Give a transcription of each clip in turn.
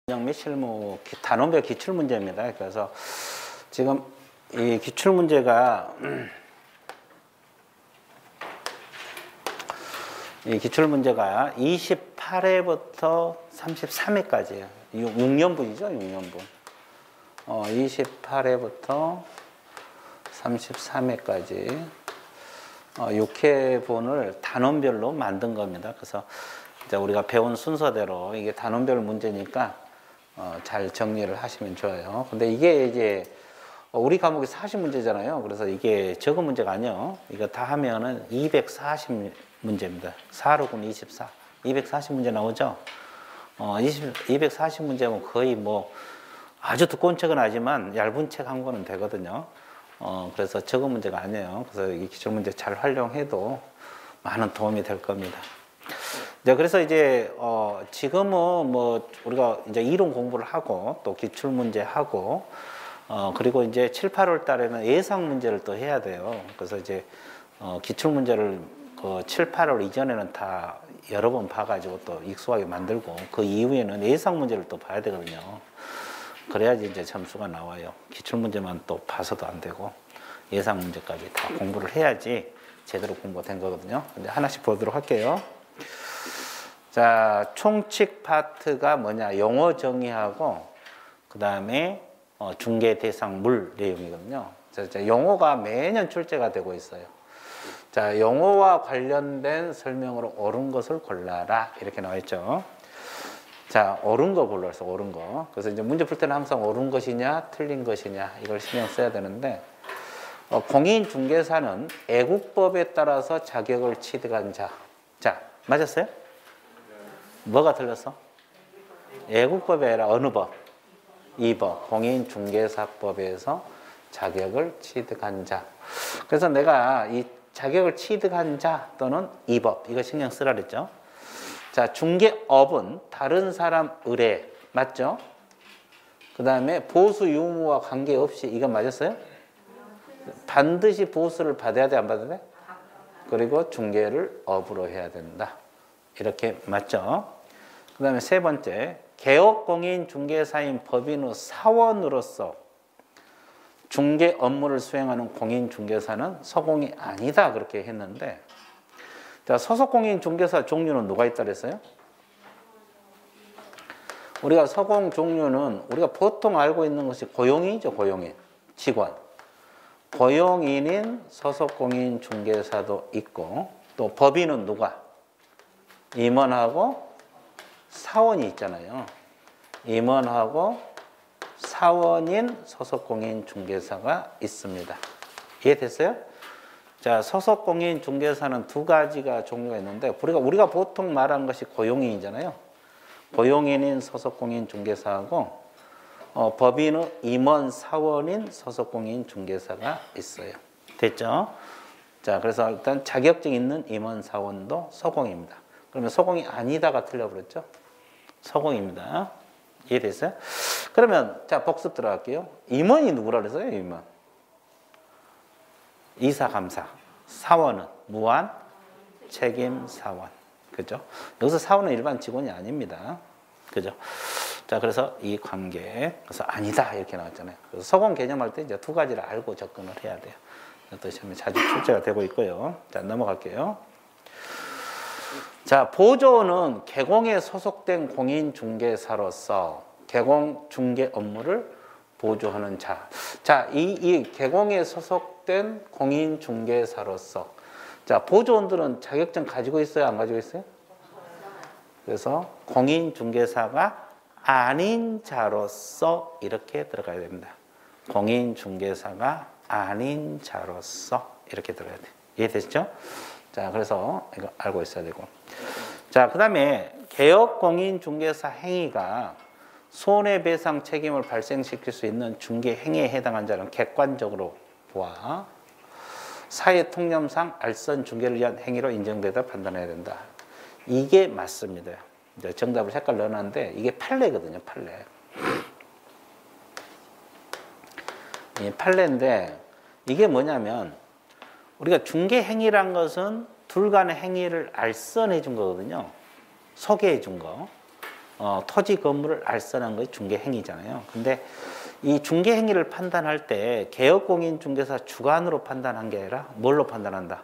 전형 및 실무 단원별 기출 문제입니다. 그래서 지금 이 기출 문제가 이 기출 문제가 28회부터 33회까지예요. 6년분이죠, 6년분. 28회부터 33회까지 6회분을 단원별로 만든 겁니다. 그래서 이제 우리가 배운 순서대로 이게 단원별 문제니까 잘 정리를 하시면 좋아요. 근데 이게 이제 우리 과목이 40문제잖아요. 그래서 이게 적은 문제가 아니에요. 이거 다 하면은 240문제입니다. 4로군 24. 240문제 나오죠? 240문제면 거의 뭐 아주 두꺼운 책은 아니지만 얇은 책 한 권은 되거든요. 그래서 적은 문제가 아니에요. 그래서 이 기출 문제 잘 활용해도 많은 도움이 될 겁니다. 네, 그래서 이제 지금은 뭐 우리가 이제 이론 공부를 하고 또 기출 문제 하고 그리고 이제 7, 8월 달에는 예상 문제를 또 해야 돼요. 그래서 이제 기출 문제를 7, 8월 이전에는 다 여러 번 봐가지고 또 익숙하게 만들고 그 이후에는 예상 문제를 또 봐야 되거든요. 그래야지 이제 점수가 나와요. 기출 문제만 또 봐서도 안 되고 예상 문제까지 다 공부를 해야지 제대로 공부가 된 거거든요. 근데 하나씩 보도록 할게요. 자, 총칙 파트가 뭐냐? 용어 정의하고 그 다음에 중개 대상 물 내용이거든요. 자, 용어가 매년 출제가 되고 있어요. 자, 용어와 관련된 설명으로 옳은 것을 골라라 이렇게 나와 있죠. 자, 옳은 거 골라서 옳은 거. 그래서 이제 문제 풀 때는 항상 옳은 것이냐, 틀린 것이냐 이걸 신경 써야 되는데 공인중개사는 애국법에 따라서 자격을 취득한 자. 자, 맞았어요? 뭐가 틀렸어? 애국법이 아니라 어느 법? 2법. 공인중개사법에서 자격을 취득한 자. 그래서 내가 이 자격을 취득한 자 또는 2법 이거 신경 쓰라 그랬죠. 자, 중개업은 다른 사람 의뢰 맞죠? 그 다음에 보수 유무와 관계없이 이건 맞았어요? 반드시 보수를 받아야 돼, 안 받아야 돼? 그리고 중개를 업으로 해야 된다. 이렇게 맞죠? 그 다음에 세 번째, 개업공인중개사인 법인의 사원으로서 중개 업무를 수행하는 공인중개사는 서공이 아니다 그렇게 했는데 자, 소속공인중개사 종류는 누가 있다 그랬어요? 우리가 서공 종류는 우리가 보통 알고 있는 것이 고용인이죠. 고용인, 직원. 고용인인 소속공인중개사도 있고 또 법인은 누가? 임원하고 사원이 있잖아요. 임원하고 사원인 소속공인중개사가 있습니다. 이해됐어요? 자, 소속공인중개사는 두 가지가 종류가 있는데 우리가 보통 말하는 것이 고용인이잖아요. 고용인인 소속공인중개사하고 법인의 임원 사원인 소속공인중개사가 있어요. 됐죠? 자, 그래서 일단 자격증 있는 임원 사원도 소공입니다. 그러면 소공이 아니다가 틀려버렸죠? 소공입니다. 이해됐어요? 그러면 자, 복습 들어갈게요. 임원이 누구라 그랬어요? 임원. 이사, 감사. 사원은 무한 책임 사원. 그죠? 여기서 사원은 일반 직원이 아닙니다. 그죠? 자, 그래서 이 관계. 그래서 아니다. 이렇게 나왔잖아요. 그래서 소공 개념할 때 이제 두 가지를 알고 접근을 해야 돼요. 또 시험에 자주 출제가 되고 있고요. 자, 넘어갈게요. 자, 보조는 개공에 소속된 공인중개사로서 개공 중개 업무를 보조하는 자. 자, 이 개공에 소속된 공인중개사로서 자, 보조원들은 자격증 가지고 있어요? 안 가지고 있어요? 그래서 공인중개사가 아닌 자로서 이렇게 들어가야 됩니다. 공인중개사가 아닌 자로서 이렇게 들어가야 돼요. 이해되시죠? 자, 그래서 이거 알고 있어야 되고. 자, 그 다음에 개업공인중개사 행위가 손해배상 책임을 발생시킬 수 있는 중개 행위에 해당한 자는 객관적으로 보아 사회통념상 알선 중개를 위한 행위로 인정되다 판단해야 된다. 이게 맞습니다. 이제 정답을 색깔 넣어놨는데 이게 판례거든요. 판례. 이 판례인데 이게 뭐냐면 우리가 중개 행위란 것은 둘 간의 행위를 알선해 준 거거든요. 소개해 준 거. 토지 건물을 알선한 것이 중개행위잖아요. 근데 이 중개행위를 판단할 때 개업공인중개사 주관으로 판단한 게 아니라 뭘로 판단한다?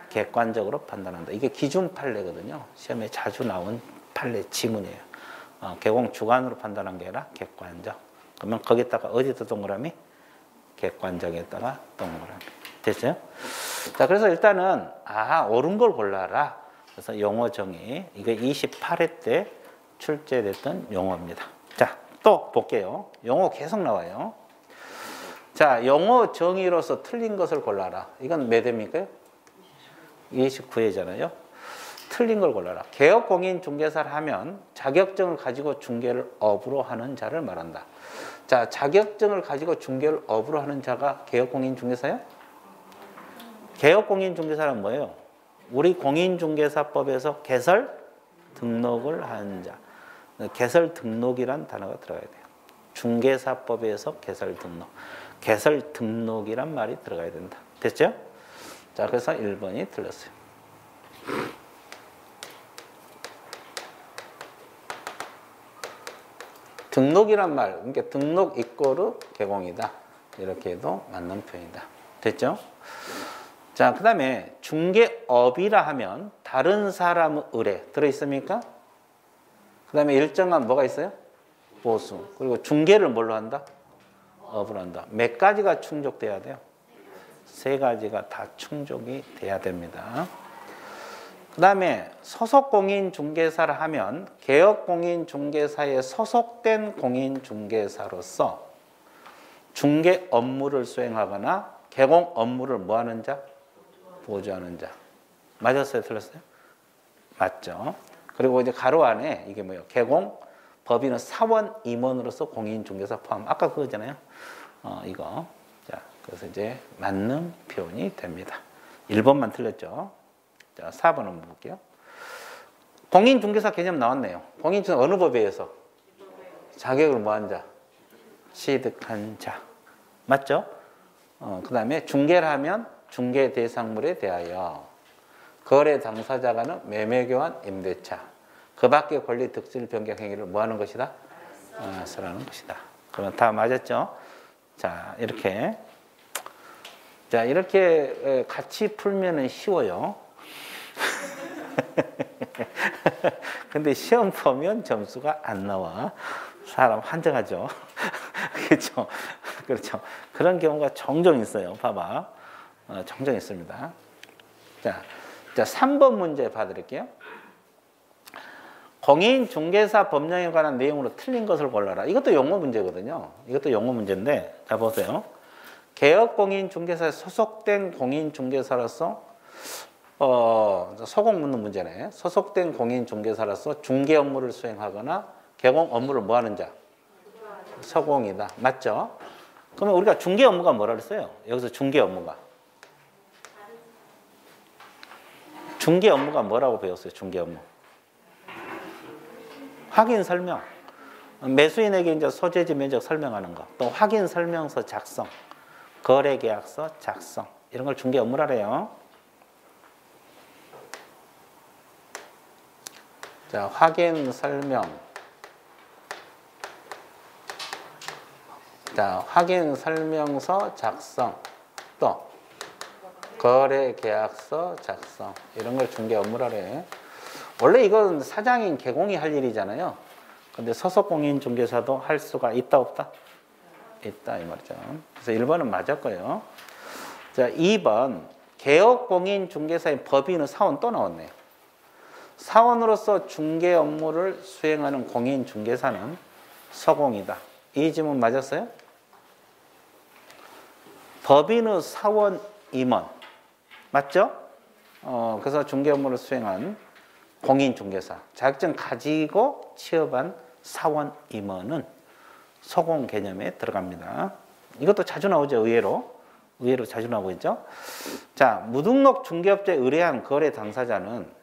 객관적으로 판단한다. 이게 기준 판례거든요. 시험에 자주 나온 판례 지문이에요. 개공 주관으로 판단한 게 아니라 객관적. 그러면 거기다가 어디다 동그라미? 객관적에다가 동그라미. 됐어요? 자, 그래서 일단은 옳은 걸 골라라. 그래서 용어 정의. 이게 28회 때 출제됐던 용어입니다. 자, 또 볼게요. 용어 계속 나와요. 자, 용어 정의로서 틀린 것을 골라라. 이건 몇 회입니까? 29회잖아요. 틀린 걸 골라라. 개업공인중개사를 하면 자격증을 가지고 중개를 업으로 하는 자를 말한다. 자, 자격증을 가지고 중개를 업으로 하는 자가 개업공인중개사예요? 개업공인중개사는 뭐예요? 우리 공인중개사법에서 개설 등록을 한 자. 개설 등록이란 단어가 들어가야 돼요. 중개사법에서 개설 등록. 개설 등록이란 말이 들어가야 된다. 됐죠? 자, 그래서 1번이 틀렸어요. 등록이란 말, 그러니까 등록 이꼬르 개공이다. 이렇게 해도 맞는 표현이다. 됐죠? 자, 그 다음에 중개업이라 하면 다른 사람의 의뢰 들어있습니까? 그 다음에 일정한 뭐가 있어요? 보수. 그리고 중개를 뭘로 한다? 업을 한다. 몇 가지가 충족돼야 돼요? 3가지가 다 충족이 돼야 됩니다. 그 다음에 소속공인중개사를 하면 개업공인중개사에 소속된 공인중개사로서 중개 업무를 수행하거나 개공 업무를 뭐 하는 자? 보조하는 자. 맞았어요? 틀렸어요? 맞죠? 그리고 이제 가로 안에 이게 뭐예요? 개공, 법인은 사원 임원으로서 공인중개사 포함. 아까 그거잖아요. 이거. 자, 그래서 이제 맞는 표현이 됩니다. 1번만 틀렸죠? 자, 4번 한번 볼게요. 공인중개사 개념 나왔네요. 공인중개사 어느 법에 의해서? 자격을 뭐한 자? 취득한 자. 맞죠? 그 다음에 중개를 하면 중개 대상물에 대하여 거래 당사자가는 매매교환 임대차 그 밖의 권리 득실 변경 행위를 뭐 하는 것이다? 설하는 것이다. 그러면 다 맞았죠? 자, 이렇게. 자, 이렇게 같이 풀면은 쉬워요. 근데 시험 보면 점수가 안 나와. 사람 한정하죠. 그렇죠? 그렇죠. 그런 경우가 종종 있어요. 봐봐. 종종 있습니다. 자, 3번 문제 봐드릴게요. 공인중개사 법령에 관한 내용으로 틀린 것을 골라라. 이것도 용어 문제거든요. 이것도 용어 문제인데, 자, 보세요. 개업공인중개사에 소속된 공인중개사로서, 소공 묻는 문제네. 소속된 공인중개사로서 중개 업무를 수행하거나 개공 업무를 뭐 하는 자? 소공이다. 맞죠? 그러면 우리가 중개 업무가 뭐라 그랬어요? 여기서 중개 업무가. 중개 업무가 뭐라고 배웠어요? 중개 업무. 확인 설명. 매수인에게 이제 소재지 면적 설명하는 거. 또 확인 설명서 작성. 거래 계약서 작성. 이런 걸 중개 업무라래요. 자, 확인 설명. 자, 확인 설명서 작성. 또 거래 계약서 작성. 이런 걸 중개 업무라래. 원래 이건 사장인 개공이 할 일이잖아요. 근데 소속공인중개사도 할 수가 있다 없다? 있다 이 말이죠. 그래서 1번은 맞았고요. 자, 2번 개업공인중개사의 법인은 사원 또 나왔네요. 사원으로서 중개 업무를 수행하는 공인중개사는 소공이다. 이 질문 맞았어요? 법인의 사원 임원 맞죠? 그래서 중개 업무를 수행한 공인중개사 자격증 가지고 취업한 사원 임원은 소공 개념에 들어갑니다. 이것도 자주 나오죠. 의외로 자주 나오고 있죠. 자, 무등록 중개업자에 의뢰한 거래 당사자는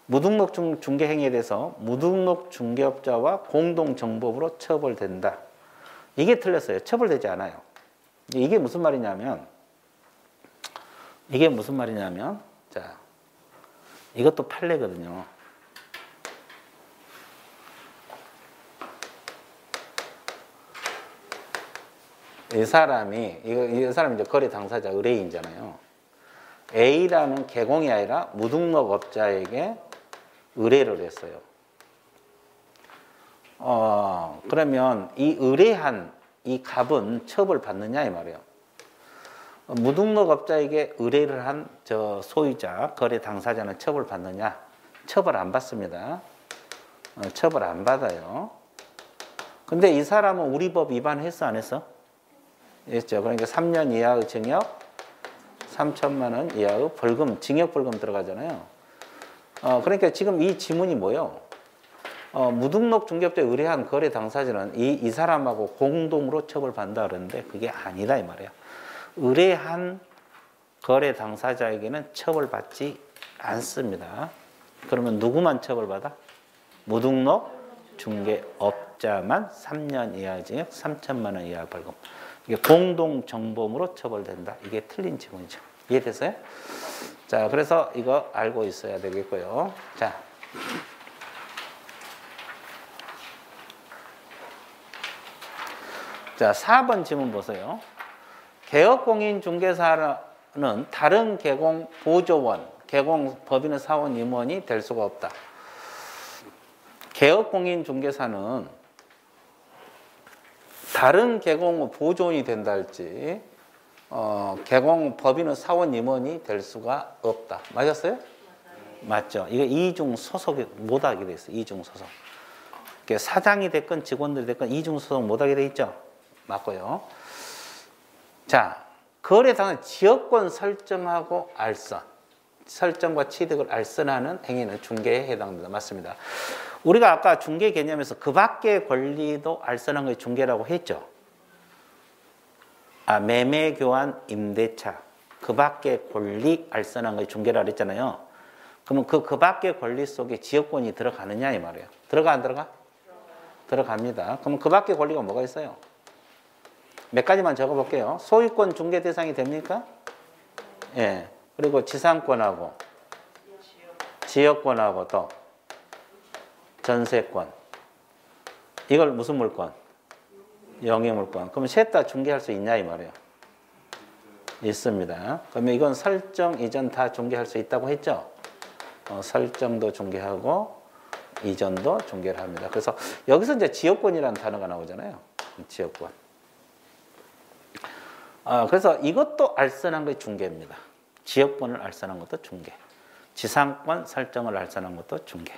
무등록 중개 행위에 대해서 무등록 중개업자와 공동정법으로 처벌된다. 이게 틀렸어요. 처벌되지 않아요. 이게 무슨 말이냐면 자, 이것도 판례거든요. 이 사람이 이 사람이 이제 거래 당사자 의뢰인이잖아요. A라는 개공이 아니라 무등록업자에게 의뢰를 했어요. 그러면 이 의뢰한 이 값은 처벌받느냐 이 말이에요. 무등록업자에게 의뢰를 한 저 소유자, 거래 당사자는 처벌받느냐? 처벌 안 받습니다. 처벌 안 받아요. 근데 이 사람은 우리 법 위반했어 안 했어? 했죠. 그러니까 3년 이하의 징역, 3천만 원 이하의 벌금, 징역 벌금 들어가잖아요. 그러니까 지금 이 지문이 뭐예요? 무등록 중개업자에 의뢰한 거래 당사자는 이 사람하고 공동으로 처벌받는다 그러는데 그게 아니다 이 말이에요. 의뢰한 거래 당사자에게는 처벌받지 않습니다. 그러면 누구만 처벌받아? 무등록 중개업자만 3년 이하 징역 3천만 원 이하 벌금. 이게 공동정범으로 처벌된다. 이게 틀린 지문이죠. 이해됐어요? 자, 그래서 이거 알고 있어야 되겠고요. 자, 자 4번 지문 보세요. 개업공인중개사는 다른 개공 보조원, 개공 법인의 사원 임원이 될 수가 없다. 개업공인중개사는 다른 개공 보조원이 된다 할지 개공 법인의 사원 임원이 될 수가 없다. 맞았어요? 맞죠. 이게 이중 소속이 못하게 돼 있어요. 이중 소속. 사장이 됐건 직원들이 됐건 이중 소속 못하게 돼 있죠. 맞고요. 자, 거래 당한 지역권 설정하고 알선, 설정과 취득을 알선하는 행위는 중개에 해당됩니다. 맞습니다. 우리가 아까 중개 개념에서 그 밖의 권리도 알선한 것이 중개라고 했죠. 매매, 교환, 임대차 그 밖의 권리 알선한 것이 중개라고 했잖아요. 그러면 그 밖의 권리 속에 지역권이 들어가느냐 이 말이에요. 들어가 안 들어가? 들어갑니다. 그러면 그 밖의 권리가 뭐가 있어요? 몇 가지만 적어볼게요. 소유권 중개 대상이 됩니까? 예. 그리고 지상권하고 지역권하고 또 전세권. 이걸 무슨 물권? 영위물권. 그러면 셋 다 중개할 수 있냐 이 말이에요. 있습니다. 그러면 이건 설정 이전 다 중개할 수 있다고 했죠. 설정도 중개하고 이전도 중개를 합니다. 그래서 여기서 이제 지역권이라는 단어가 나오잖아요. 지역권. 그래서 이것도 알선한 것이 중개입니다. 지역권을 알선한 것도 중개. 지상권 설정을 알선한 것도 중개.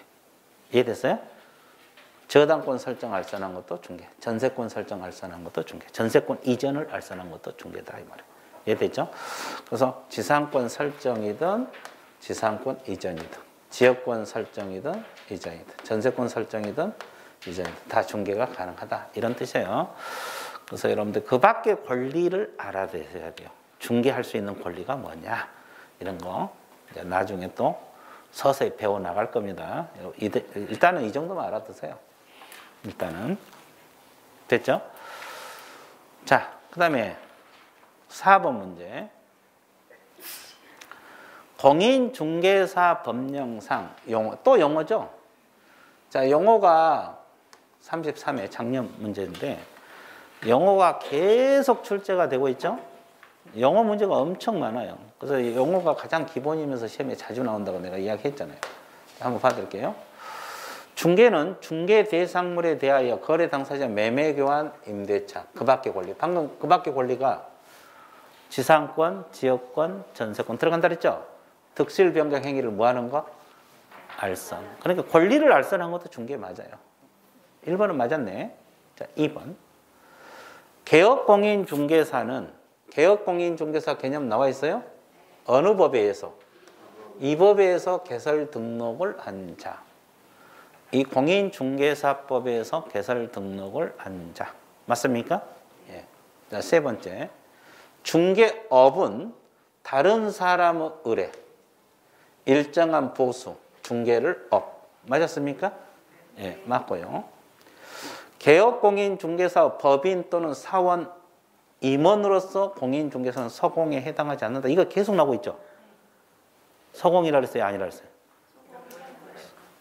이해됐어요? 저당권 설정 알선한 것도 중개. 전세권 설정 알선한 것도 중개. 전세권 이전을 알선한 것도 중개다 이 말이에요. 이해됐죠? 그래서 지상권 설정이든 지상권 이전이든 지역권 설정이든 이전이든 전세권 설정이든 이전이든 다 중개가 가능하다. 이런 뜻이에요. 그래서 여러분들 그 밖의 권리를 알아두셔야 돼요. 중개할 수 있는 권리가 뭐냐 이런 거 이제 나중에 또 서서히 배워 나갈 겁니다. 일단은 이 정도만 알아두세요. 일단은 됐죠? 자, 그다음에 4번 문제. 공인중개사 법령상 용어 또 용어죠. 자, 용어가 33회 작년 문제인데. 영어가 계속 출제가 되고 있죠. 영어 문제가 엄청 많아요. 그래서 영어가 가장 기본이면서 시험에 자주 나온다고 내가 이야기했잖아요. 한번 봐드릴게요. 중개는 중개 대상물에 대하여 거래 당사자 매매, 교환, 임대차 그 밖의 권리. 방금 그 밖의 권리가 지상권, 지역권, 전세권 들어간다 그랬죠. 득실 변경 행위를 뭐 하는 거? 알선. 그러니까 권리를 알선한 것도 중개 맞아요. 1번은 맞았네. 자, 2번. 개업공인중개사는 개업공인중개사 개념 나와 있어요? 어느 법에 의해서? 이 법에 의해서 개설 등록을 한 자. 이 공인중개사법에 의해서 개설 등록을 한 자. 맞습니까? 예. 자, 세 번째. 중개업은 다른 사람의 의뢰, 일정한 보수, 중개를 업. 맞았습니까? 예, 맞고요. 개업공인중개사 법인 또는 사원 임원으로서 공인중개사는 서공에 해당하지 않는다. 이거 계속 나오고 있죠. 서공이라 그랬어요? 아니라 그랬어요?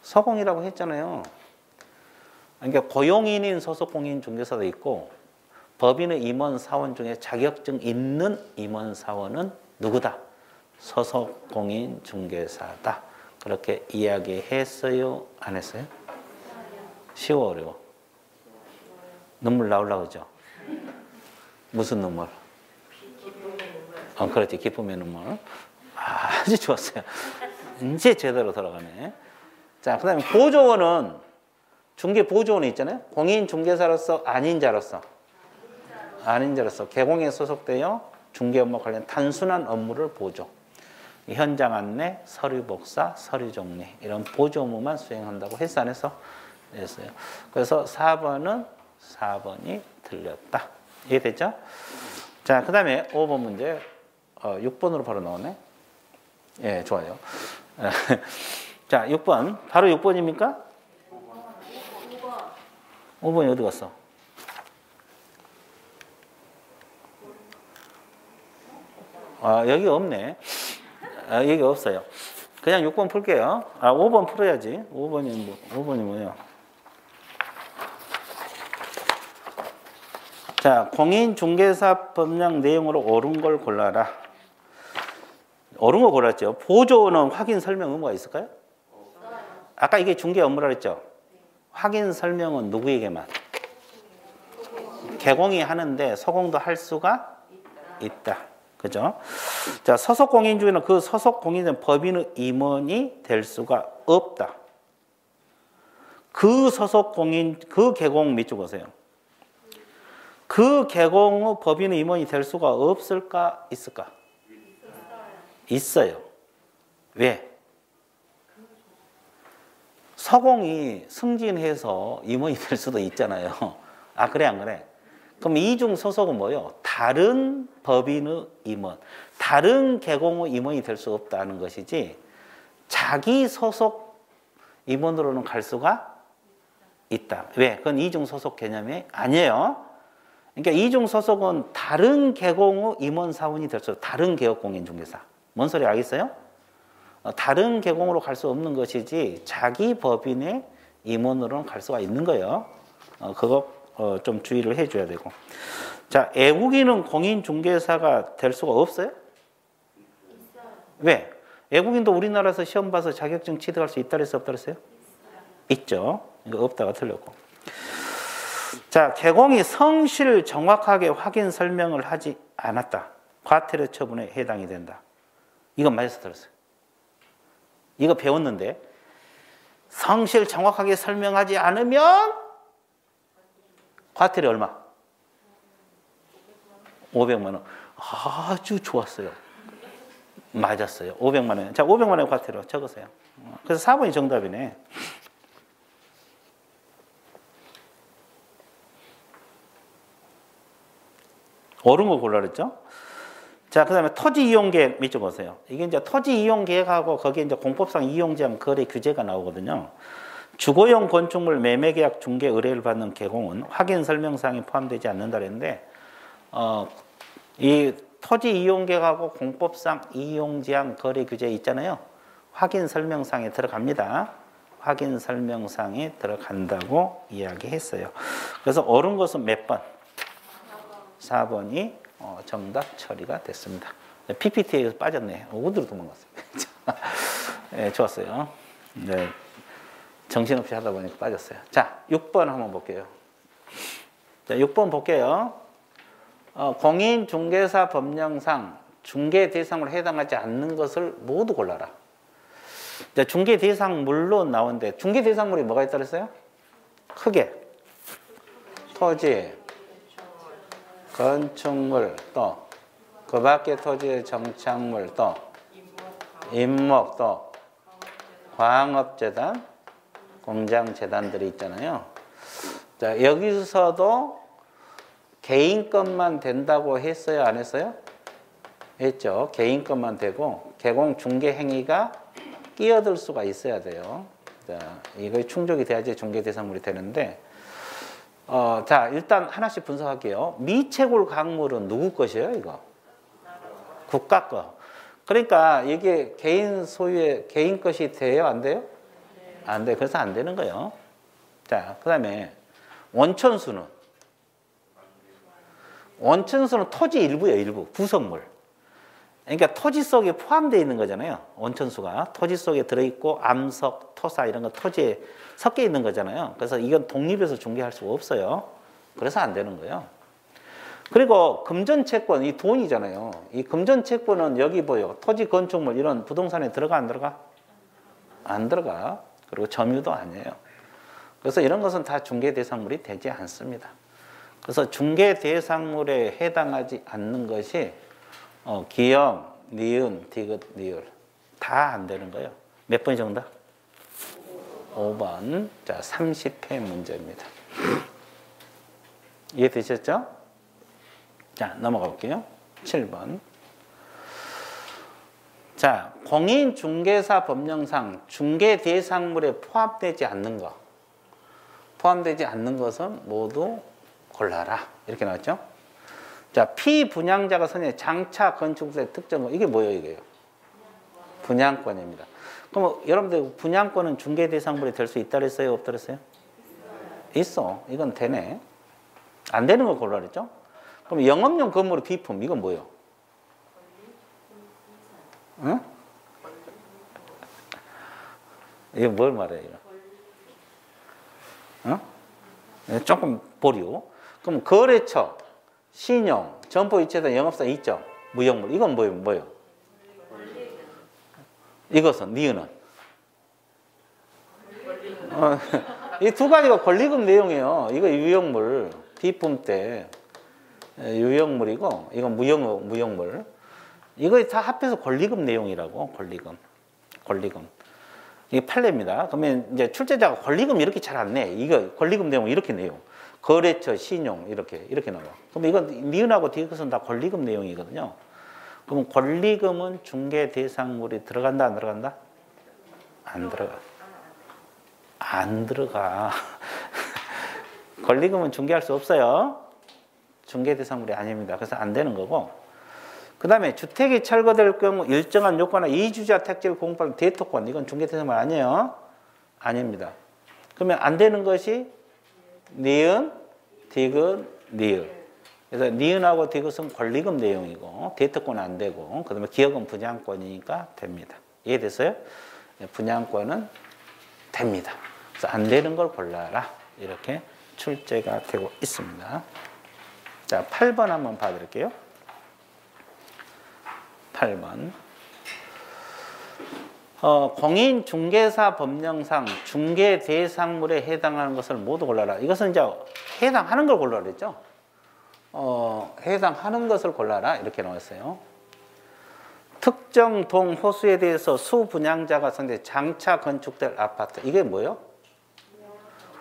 서공이라고 했잖아요. 그러니까 고용인인 소속 공인중개사도 있고 법인의 임원 사원 중에 자격증 있는 임원 사원은 누구다? 소속 공인 중개사다. 그렇게 이야기했어요? 안 했어요? 쉬워 어려워? 눈물 나오려고 그러죠? 무슨 눈물? 그렇지. 기쁨의 눈물. 아주 좋았어요. 이제 제대로 돌아가네. 자, 그 다음에 보조원은, 중개 보조원이 있잖아요. 공인 중개사로서 아닌 자로서. 아닌 자로서 개공에 소속되어 중개 업무 관련 단순한 업무를 보조. 현장 안내, 서류 복사, 서류 정리 이런 보조 업무만 수행한다고 했어 안 했어? 했어요. 그래서 4번이 틀렸다. 이해됐죠? 자, 그 다음에 5번 문제 6번으로 바로 나오네. 예, 좋아요. 자, 6번. 바로 6번입니까? 5번이 어디 갔어? 여기 없네. 여기 없어요. 그냥 6번 풀게요. 5번 풀어야지. 5번이 뭐예요? 자, 공인중개사 법령 내용으로 옳은 걸 골라라. 옳은 거 골랐죠. 보조는 확인 설명 의무가 있을까요? 아까 이게 중개 업무라 그랬죠. 확인 설명은 누구에게만? 개공이 하는데 소공도 할 수가 있다. 그죠? 자, 소속 공인 중에는 그 소속 공인은 법인의 임원이 될 수가 없다. 그 소속 공인, 그 개공 밑줄 보세요. 그 개공의 법인의 임원이 될 수가 없을까? 있을까? 있어요. 왜? 서공이 승진해서 임원이 될 수도 있잖아요. 그래 안 그래? 그럼 이중 소속은 뭐예요? 다른 법인의 임원, 다른 개공의 임원이 될 수 없다는 것이지 자기 소속 임원으로는 갈 수가 있다. 왜? 그건 이중 소속 개념이 아니에요. 그러니까 이중 소속은 다른 개공의 임원 사원이 될 수 없다. 다른 개업 공인 중개사. 뭔 소리 알겠어요? 다른 개공으로 갈 수 없는 것이지 자기 법인의 임원으로는 갈 수가 있는 거예요. 그거 좀 주의를 해줘야 되고. 자, 외국인은 공인중개사가 될 수가 없어요? 왜? 외국인도 우리나라에서 시험 봐서 자격증 취득할 수 있다 그랬어요? 없다 그랬어요? 있죠. 이거 없다가 틀렸고. 자, 개공이 성실 정확하게 확인 설명을 하지 않았다. 과태료 처분에 해당이 된다. 이건 맞아서 들었어요. 이거 배웠는데 성실 정확하게 설명하지 않으면 과태료 얼마? 500만 원. 아주 좋았어요. 맞았어요. 500만 원. 자, 500만 원 과태료 적으세요. 그래서 4번이 정답이네. 옳은 거 골라 그랬죠? 자, 그 다음에 토지 이용 계획 밑줄 보세요. 이게 이제 토지 이용 계획하고 거기에 이제 공법상 이용 제한 거래 규제가 나오거든요. 주거용 건축물 매매 계약 중개 의뢰를 받는 개공은 확인 설명사항이 포함되지 않는다 그랬는데, 이 토지 이용 계획하고 공법상 이용 제한 거래 규제 있잖아요. 확인 설명사항에 들어갑니다. 확인 설명사항에 들어간다고 이야기했어요. 그래서 옳은 것은 몇 번? 4번이 정답 처리가 됐습니다. PPT에서 빠졌네. 어디로 도망갔어요? 네, 좋았어요. 네, 정신없이 하다 보니까 빠졌어요. 자, 6번 한번 볼게요. 자, 6번 볼게요. 공인중개사 법령상 중개 대상으로 해당하지 않는 것을 모두 골라라. 자, 중개 대상물로 나오는데 중개 대상물이 뭐가 있다고 했어요? 크게 토지, 건축물, 또 그 밖에 토지의 정착물, 또 임목, 또 광업재단, 공장재단들이 있잖아요. 자, 여기서도 개인 것만 된다고 했어요? 안 했어요? 했죠. 개인 것만 되고 개공 중개 행위가 끼어들 수가 있어야 돼요. 자, 이거 충족이 돼야지 중개 대상물이 되는데, 자, 일단 하나씩 분석할게요. 미채굴 강물은 누구 것이에요, 이거? 국가 거. 그러니까 이게 개인 소유의 개인 것이 돼요, 안 돼요? 안 돼. 그래서 안 되는 거예요. 자, 그 다음에 원천수는 온천수는 토지 일부예요, 일부. 구성물. 그러니까 토지 속에 포함되어 있는 거잖아요. 온천수가. 토지 속에 들어있고 암석, 토사 이런 거 토지에 섞여 있는 거잖아요. 그래서 이건 독립해서 중개할 수가 없어요. 그래서 안 되는 거예요. 그리고 금전채권, 이 돈이잖아요. 이 금전채권은 여기 보여. 토지, 건축물 이런 부동산에 들어가 안 들어가? 안 들어가. 그리고 점유도 아니에요. 그래서 이런 것은 다 중개 대상물이 되지 않습니다. 그래서 중개 대상물에 해당하지 않는 것이 기역, 니은, 디귿, 리을 다 안 되는 거예요. 몇 번이 정답? 5번. 자, 30회 문제입니다. 이해되셨죠? 자, 넘어가 볼게요. 7번. 자, 공인중개사 법령상 중개 대상물에 포함되지 않는 것. 포함되지 않는 것은 모두 골라라. 이렇게 나왔죠? 자, 피분양자가 선정해 장차 건축물의 특정, 이게 뭐예요, 이게요? 분양권입니다. 그럼 여러분들 분양권은 중개 대상물이 될 수 있다 그랬어요, 없다 그랬어요? 있어. 이건 되네. 안 되는 걸 골라라 그랬죠? 그럼 영업용 건물의 비품, 이건 뭐예요? 응? 이게 뭘 말해요, 이거? 응? 조금 보류. 그럼 거래처, 신용, 점포 이체다 영업사 이점, 무형물. 이건 뭐예요? 이것은, 니은은? 이 두 가지가 권리금 내용이에요. 이거 유형물, 비품 때 유형물이고, 이건 무형물. 이거 다 합해서 권리금 내용이라고, 권리금. 이게 판례입니다. 그러면 이제 출제자가 권리금 이렇게 잘 안 내. 이거 권리금 내용 이렇게 내요. 거래처, 신용 이렇게 나와. 그럼 이건 니은하고 디귿은 다 권리금 내용이거든요. 그럼 권리금은 중개 대상물이 들어간다, 안 들어간다? 안 들어가. 안 들어가. 권리금은 중개할 수 없어요. 중개 대상물이 아닙니다. 그래서 안 되는 거고. 그 다음에 주택이 철거될 경우 일정한 요건과 이주자 택지를 공급하는 대토권, 이건 중개 대상물 아니에요. 아닙니다. 그러면 안 되는 것이 니은, 디귿, 리을. 그래서 니은하고 디귿은 권리금 내용이고 대토권은 안 되고, 그 다음에 기역은 분양권이니까 됩니다. 이해됐어요? 분양권은 됩니다. 그래서 안 되는 걸 골라라. 이렇게 출제가 되고 있습니다. 자, 8번 한번 봐드릴게요. 8번. 공인중개사 법령상 중개 대상물에 해당하는 것을 모두 골라라. 이것은 이제 해당하는 걸 골라라 그랬죠? 해당하는 것을 골라라. 이렇게 나왔어요. 특정 동 호수에 대해서 수분양자가 선택 장차 건축될 아파트. 이게 뭐예요?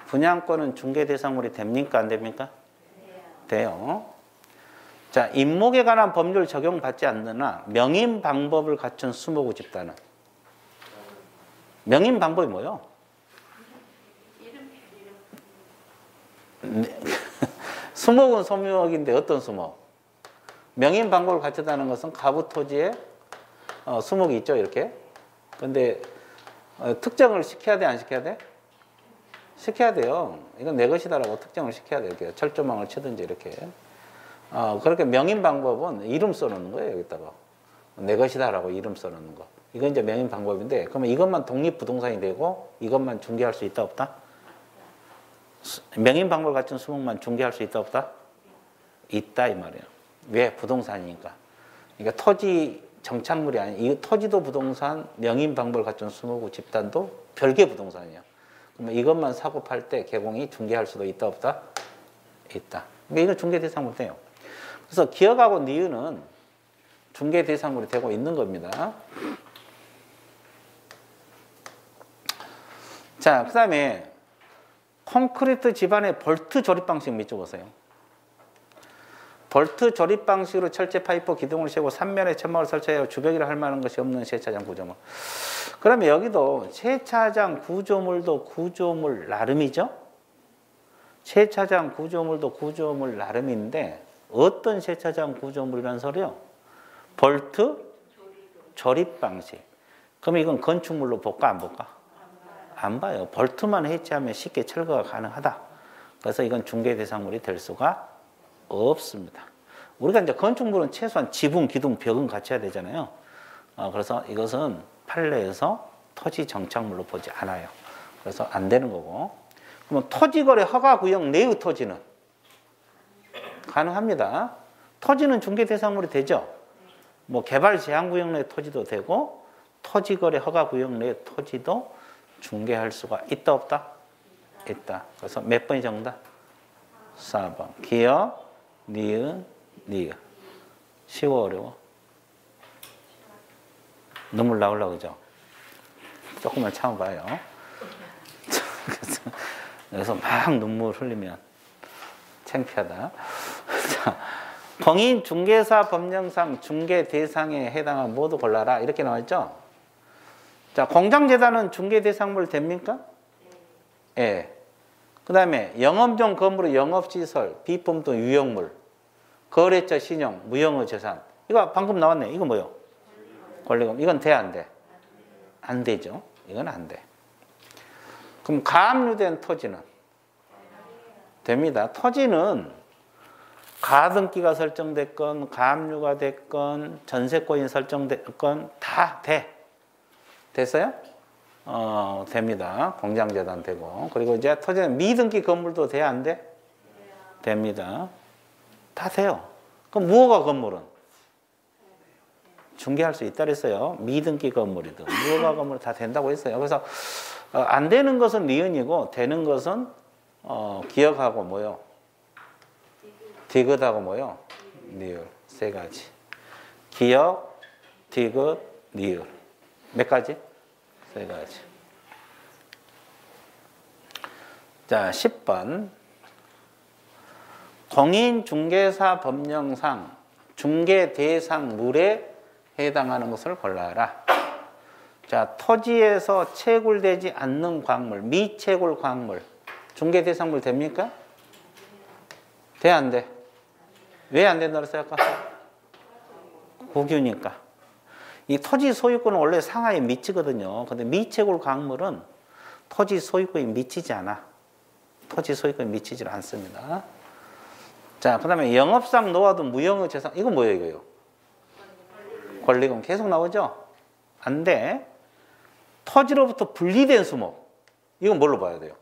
분양권은 중개 대상물이 됩니까? 안 됩니까? 돼요. 자, 임목에 관한 법률 적용받지 않느나 명인 방법을 갖춘 수목의 집단은? 명인 방법이 뭐예요? 수목은 소목인데 어떤 수목? 명인 방법을 갖췄다는 것은 가부 토지에 수목이 있죠, 이렇게. 근데 특정을 시켜야 돼, 안 시켜야 돼? 시켜야 돼요. 이건 내 것이다라고 특정을 시켜야 돼요. 이렇게 철조망을 치든지 이렇게. 그렇게 명인 방법은 이름 써놓는 거예요, 여기다가. 내 것이다라고 이름 써놓는 거. 이건 이제 명인 방법인데, 그러면 이것만 독립부동산이 되고, 이것만 중개할 수 있다, 없다? 명인 방법을 갖춘 수목만 중개할 수 있다, 없다? 있다, 이 말이에요. 왜? 부동산이니까. 그러니까 토지 정착물이 아니, 이 토지도 부동산, 명인 방법을 갖춘 수목의 집단도 별개 부동산이에요. 그러면 이것만 사고 팔 때 개공이 중개할 수도 있다, 없다? 있다. 그러니까 이건 중개 대상물이 돼요. 그래서 기역하고 니은은 중개 대상물이 되고 있는 겁니다. 자, 그 다음에 콘크리트 집안의 볼트 조립 방식 밑줄 보세요. 볼트 조립 방식으로 철제 파이프 기둥을 세우고 3면에 천막을 설치하여 주벽이라 할 만한 것이 없는 세차장 구조물. 그러면 여기도 세차장 구조물도 구조물 나름이죠. 세차장 구조물도 구조물 나름인데 어떤 세차장 구조물이라는 소리요? 볼트 조립 방식. 그럼 이건 건축물로 볼까 안 볼까? 안 봐요. 볼트만 해체하면 쉽게 철거가 가능하다. 그래서 이건 중개 대상물이 될 수가 없습니다. 우리가 이제 건축물은 최소한 지붕, 기둥, 벽은 갖춰야 되잖아요. 그래서 이것은 판례에서 토지 정착물로 보지 않아요. 그래서 안 되는 거고. 그러면 토지거래 허가구역 내의 토지는 가능합니다. 토지는 중개 대상물이 되죠. 뭐 개발 제한구역 내 토지도 되고 토지거래 허가구역 내 토지도 중개할 수가 있다 없다? 있다. 그래서 몇 번이 정답? 4번. 기역, 니은, 니은. 쉬워 어려워? 눈물 나오려고 그죠? 조금만 참아봐요. 그래서 막 눈물 흘리면 창피하다. 자, 공인 중개사 법령상 중개 대상에 해당한 모두 골라라. 이렇게 나와있죠? 자, 공장재단은 중개 대상물 됩니까? 예. 그 다음에 영업용 건물의 영업시설, 비품 등 유형물, 거래처 신용, 무형의 재산. 이거 방금 나왔네. 이거 뭐요? 권리금. 이건 돼, 안 돼? 안 되죠. 이건 안 돼. 그럼 가압류된 토지는? 됩니다. 토지는 가등기가 설정됐건 가압류가 됐건 전세권이 설정됐건 다 돼. 됐어요? 됩니다. 공장재단 되고. 그리고 이제 토지는 미등기 건물도 돼, 안 돼? 됩니다. 다 돼요. 그럼 무허가 건물은? 중개할 수 있다 그랬어요. 미등기 건물이든 무허가 건물 다 된다고 했어요. 그래서 안 되는 것은 니은이고 되는 것은 기억하고 뭐요? 디귿하고 뭐요? 니을. 세 가지. 기억, 디귿, 니을. 몇 가지? 세 가지. 자, 10번. 공인중개사 법령상 중개 대상물에 해당하는 것을 골라라. 자, 토지에서 채굴되지 않는 광물, 미채굴 광물. 중개 대상물 됩니까? 돼, 안 돼? 왜 안 된다고 했어요, 아까? 국유니까. 이 토지 소유권은 원래 상하에 미치거든요. 근데 미채굴 광물은 토지 소유권이 미치지 않아. 토지 소유권이 미치질 않습니다. 자, 그 다음에 영업상 노하든 무형의 재산. 이건 뭐예요, 이거요? 권리금 계속 나오죠? 안 돼. 토지로부터 분리된 수목. 이건 뭘로 봐야 돼요?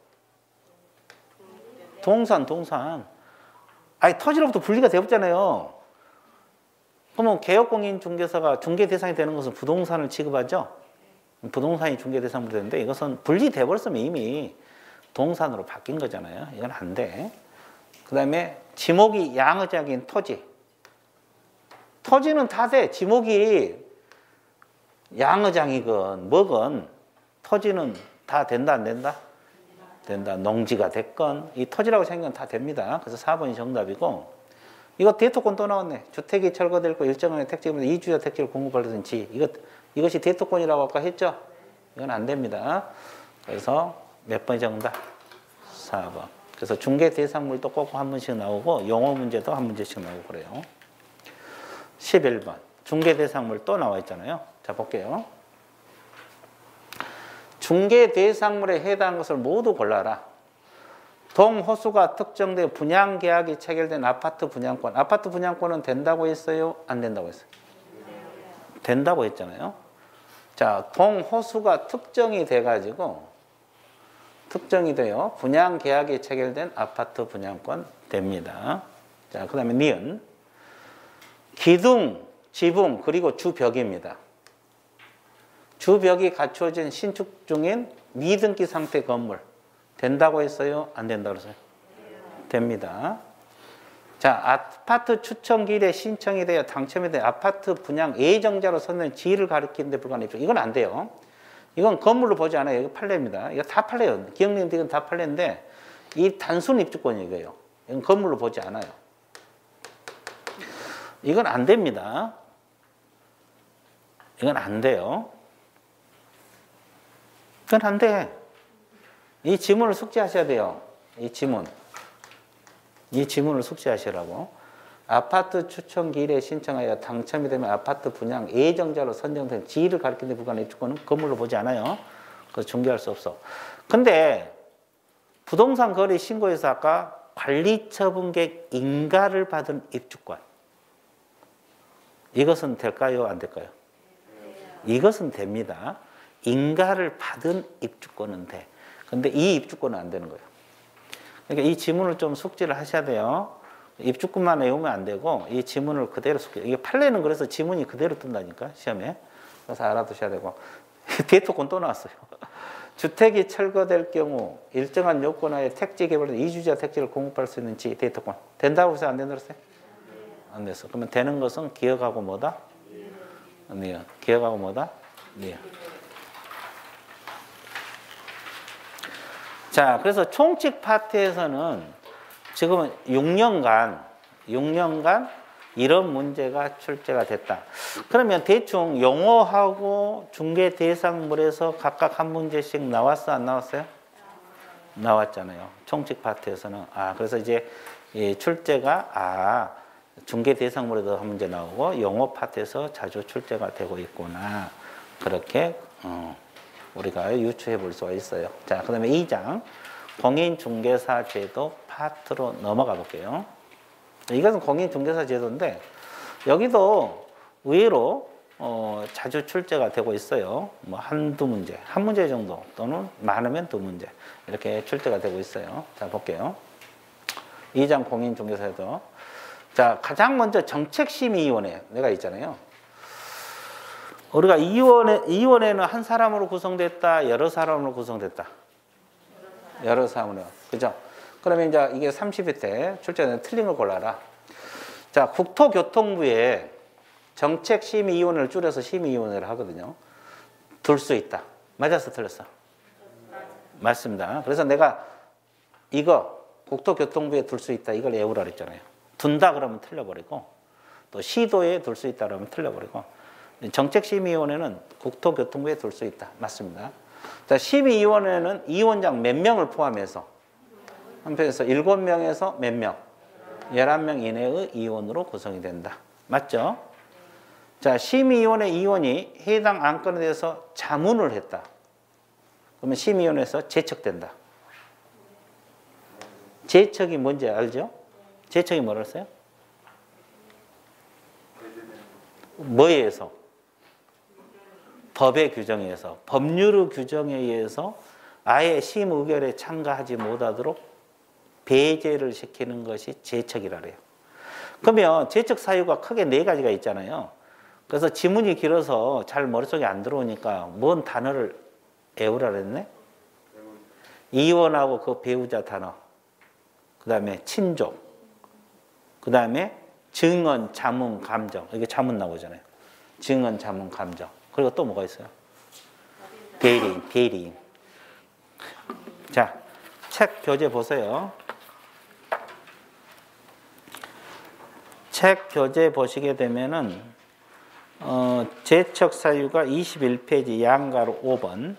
동산. 아니, 토지로부터 분리가 되었잖아요. 그러면 개업공인중개사가 중개 대상이 되는 것은 부동산을 취급하죠? 부동산이 중개 대상으로 되는데 이것은 분리돼 버렸으면 이미 동산으로 바뀐 거잖아요. 이건 안 돼. 그 다음에 지목이 양의장인 토지. 토지는 다 돼. 지목이 양의장이건 뭐건 토지는 다 된다, 안 된다? 된다. 농지가 됐건 이 토지라고 생각하면 다 됩니다. 그래서 4번이 정답이고 이거 대토권 또 나왔네. 주택이 철거될 거 일정한 택지면 이주자 택지를 공급하려는 지. 이것이 대토권이라고 아까 했죠? 이건 안 됩니다. 그래서 몇 번이 정답? 4번. 그래서 중개 대상물도 꼭 한 번씩 나오고 용어 문제도 한 문제씩 나오고 그래요. 11번. 중개 대상물 또 나와 있잖아요. 자, 볼게요. 중개 대상물에 해당하는 것을 모두 골라라. 동호수가 특정된 분양계약이 체결된 아파트 분양권. 아파트 분양권은 된다고 했어요? 안 된다고 했어요? 된다고 했잖아요. 자, 동호수가 특정이 돼가지고 특정이 돼요. 분양계약이 체결된 아파트 분양권 됩니다. 자, 그 다음에 니은. 기둥, 지붕, 그리고 주벽입니다. 주벽이 갖춰진 신축 중인 미등기 상태 건물. 된다고 했어요? 안 된다고 했어요? 됩니다. 자, 아파트 추천기일에 신청이 되어 당첨이 되어 아파트 분양 예정자로 선정된 지위를 가리키는 데 불과한 입주. 이건 안 돼요. 이건 건물로 보지 않아요. 이거 판례입니다. 이거 다 판례예요. 기억님들 이건 다 판례인데 이 단순 입주권이 이거예요. 이건 건물로 보지 않아요. 이건 안 됩니다. 이건 안 돼요. 이건 안 돼. 이 지문을 숙지하셔야 돼요. 이 지문을 숙지하시라고. 아파트 추천 기일에 신청하여 당첨이 되면 아파트 분양 예정자로 선정된 지위를 가리키는 데 불과한 입주권은 건물로 보지 않아요. 그래서 중개할 수 없어. 근데 부동산 거래 신고에서 아까 관리처분객 인가를 받은 입주권. 이것은 될까요? 안 될까요? 이것은 됩니다. 인가를 받은 입주권은 돼. 근데 이 입주권은 안 되는 거예요. 그러니까 이 지문을 좀 숙지를 하셔야 돼요. 입주권만 외우면 안 되고 이 지문을 그대로 숙지. 이게 판례는 그래서 지문이 그대로 뜬다니까 시험에. 그래서 알아두셔야 되고. 데이터권 또 나왔어요. 주택이 철거될 경우 일정한 요건하에 택지 개발된 이주자 택지를 공급할 수 있는 데이터권. 된다고 해서 안 된다고 했어요? 안 됐어. 그러면 되는 것은 기억하고 뭐다? 니은. 기억하고 뭐다? 니은. 자, 그래서 총칙 파트에서는 지금은 6년간 이런 문제가 출제가 됐다. 그러면 대충 용어하고 중개 대상물에서 각각 한 문제씩 나왔어, 안 나왔어요? 나왔잖아요. 총칙 파트에서는. 그래서 이제 출제가 중개 대상물에도 한 문제 나오고 용어 파트에서 자주 출제가 되고 있구나. 그렇게 우리가 유추해 볼 수가 있어요. 자, 그 다음에 2장 공인중개사 제도 파트로 넘어가 볼게요. 이것은 공인중개사 제도인데 여기도 의외로 자주 출제가 되고 있어요. 뭐 한두 문제, 한 문제 정도 또는 많으면 두 문제 이렇게 출제가 되고 있어요. 자, 볼게요. 2장 공인중개사 제도. 자, 가장 먼저 정책심의위원회 내가 있잖아요. 우리가 이원회는 한 사람으로 구성됐다, 여러 사람으로 구성됐다. 여러 사람으로. 그죠? 그러면 이제 이게 30회 때 출제는 틀린 걸 골라라. 자, 국토교통부에 정책심의위원회를 줄여서 심의위원회를 하거든요. 둘 수 있다. 맞았어, 틀렸어? 맞습니다. 그래서 내가 이거 국토교통부에 둘 수 있다. 이걸 외우라 그랬잖아요. 둔다 그러면 틀려버리고 또 시도에 둘 수 있다 그러면 틀려버리고 정책심의위원회는 국토교통부에 둘 수 있다. 맞습니다. 자, 심의위원회는 위원장 몇 명을 포함해서 한편에서 7명에서 몇 명? 11명 이내의 위원으로 구성이 된다. 맞죠? 자, 심의위원회 위원이 해당 안건에 대해서 자문을 했다. 그러면 심의위원회에서 제척된다. 제척이 뭔지 알죠? 제척이 뭐라 했어요? 뭐에 의해서? 법의 규정에 의해서, 법률의 규정에 의해서 아예 심의결에 참가하지 못하도록 배제를 시키는 것이 제척이라 그래요. 그러면 제척 사유가 크게 4가지가 있잖아요. 그래서 지문이 길어서 잘 머릿속에 안 들어오니까 뭔 단어를 외우라 그랬네? 이원하고 그 배우자 단어, 그 다음에 친족, 그 다음에 증언, 자문, 감정. 이게 자문 나오잖아요. 증언, 자문, 감정. 그리고 또 뭐가 있어요? 대리인. 자, 책 교재 보세요. 책 교재 보시게 되면은 제척 사유가 21페이지 양가로 5번.